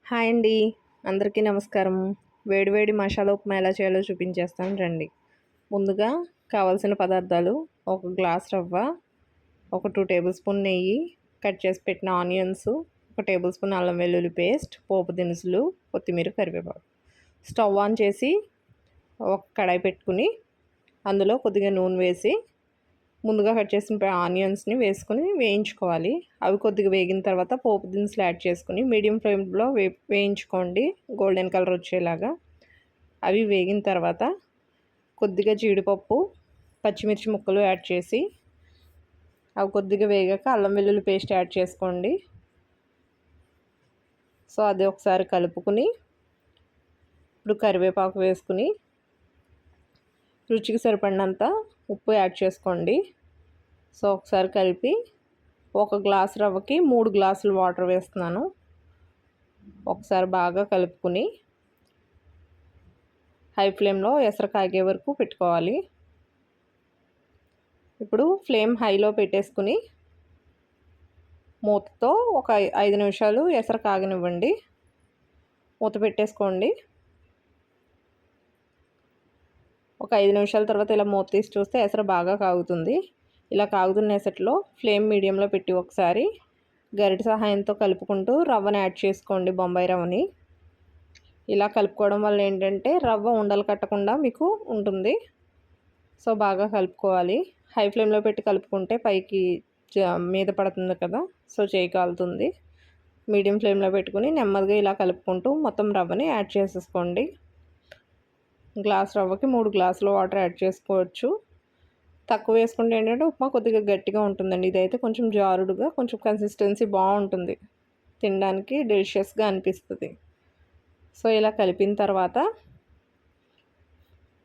Hi అండి. అందరికీ నమస్కారం. వేడివేడి మసాలా ఉప్మా ఎలా చేయాలో చూపించేస్తాను రండి. ముందుగా కావాల్సిన పదార్థాలు: ఒక గ్లాస్ రవ్వ, ఒక 2 టేబుల్ స్పూన్ నెయ్యి, కట్ చేసి పెట్టిన ఆనియన్స్, ఒక టేబుల్ స్పూన్ అల్లం వెల్లుల్లి పేస్ట్, పోపు దినుసులు, కొత్తిమీర, కరివేపాకు. స్టవ్ ఆన్ చేసి ఒక కడాయి పెట్టుకుని అందులో కొద్దిగా నూనె వేసి ముందుగా కట్ చేసిన ఆనియన్స్ని వేసుకొని వేయించుకోవాలి. అవి కొద్దిగా వేగిన తర్వాత పోపు దినుసులు యాడ్ చేసుకుని మీడియం ఫ్లేమ్లో వేయించుకోండి, గోల్డెన్ కలర్ వచ్చేలాగా. అవి వేగిన తర్వాత కొద్దిగా జీడిపప్పు, పచ్చిమిర్చి ముక్కలు యాడ్ చేసి అవి కొద్దిగా వేగాక అల్లం వెల్లుల్లి పేస్ట్ యాడ్ చేసుకోండి. సో అది ఒకసారి కలుపుకుని ఇప్పుడు కరివేపాకు వేసుకుని రుచికి సరిపడినంత ఉప్పు యాడ్ చేసుకోండి. సో ఒకసారి కలిపి ఒక గ్లాస్ రవ్వకి 3 గ్లాసులు వాటర్ వేస్తున్నాను. ఒకసారి బాగా కలుపుకుని హై ఫ్లేమ్లో ఎసరు కాగే వరకు పెట్టుకోవాలి. ఇప్పుడు ఫ్లేమ్ హైలో పెట్టేసుకుని మూతతో ఒక 5 నిమిషాలు ఎసరు కాగనివ్వండి. మూత పెట్టేసుకోండి. ఒక 5 నిమిషాల తర్వాత ఇలా మూత తీసి చూస్తే ఎసరు బాగా కాగుతుంది. ఇలా కాగుతున్న ఎసట్లో ఫ్లేమ్ మీడియంలో పెట్టి ఒకసారి గరిటె సహాయంతో కలుపుకుంటూ రవ్వని యాడ్ చేసుకోండి, బొంబాయి రవ్వని. ఇలా కలుపుకోవడం వల్ల ఏంటంటే రవ్వ ఉండలు కట్టకుండా మీకు ఉంటుంది. సో బాగా కలుపుకోవాలి. హై ఫ్లేమ్లో పెట్టి కలుపుకుంటే పైకి మీద పడుతుంది కదా, సో చేయి కాలుతుంది. మీడియం ఫ్లేమ్లో పెట్టుకుని నెమ్మదిగా ఇలా కలుపుకుంటూ మొత్తం రవ్వని యాడ్ చేసేసుకోండి. గ్లాస్ రవ్వకి 3 గ్లాసుల వాటర్ యాడ్ చేసుకోవచ్చు. తక్కువ వేసుకుంటే ఏంటంటే ఉప్మా కొద్దిగా గట్టిగా ఉంటుందండి. ఇదైతే కొంచెం జారుడుగా, కొంచెం కన్సిస్టెన్సీ బాగుంటుంది, తినడానికి డెలిషియస్గా అనిపిస్తుంది. సో ఇలా కలిపిన తర్వాత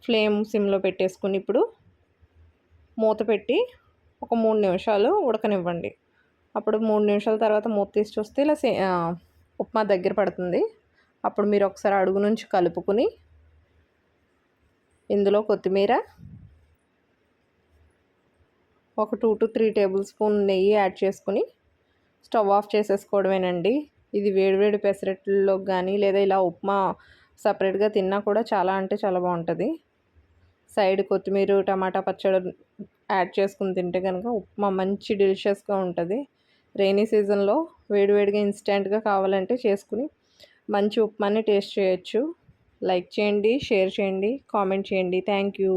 ఫ్లేమ్ సిమ్లో పెట్టేసుకుని ఇప్పుడు మూత పెట్టి ఒక 3 నిమిషాలు ఉడకనివ్వండి. అప్పుడు 3 నిమిషాల తర్వాత మూత తీసి చూస్తే ఇలా ఉప్మా దగ్గర పడుతుంది. అప్పుడు మీరు ఒకసారి అడుగు నుంచి కలుపుకుని ఇందులో కొత్తిమీర, ఒక 2 to 3 టేబుల్ స్పూన్ నెయ్యి యాడ్ చేసుకుని స్టవ్ ఆఫ్ చేసేసుకోవడమేనండి. ఇది వేడివేడి పెసరట్లలో కానీ లేదా ఇలా ఉప్మా సపరేట్గా తిన్నా కూడా చాలా అంటే చాలా బాగుంటుంది. సైడ్ కొత్తిమీర, టమాటా పచ్చడి యాడ్ చేసుకుని తింటే కనుక ఉప్మా మంచి డెలిషియస్గా ఉంటుంది. రెయినీ సీజన్లో వేడివేడిగా ఇన్స్టెంట్గా కావాలంటే చేసుకుని మంచి ఉప్మాని టేస్ట్ చేయొచ్చు. లైక్ చేయండి, షేర్ చేయండి, కామెంట్ చేయండి. Thank you.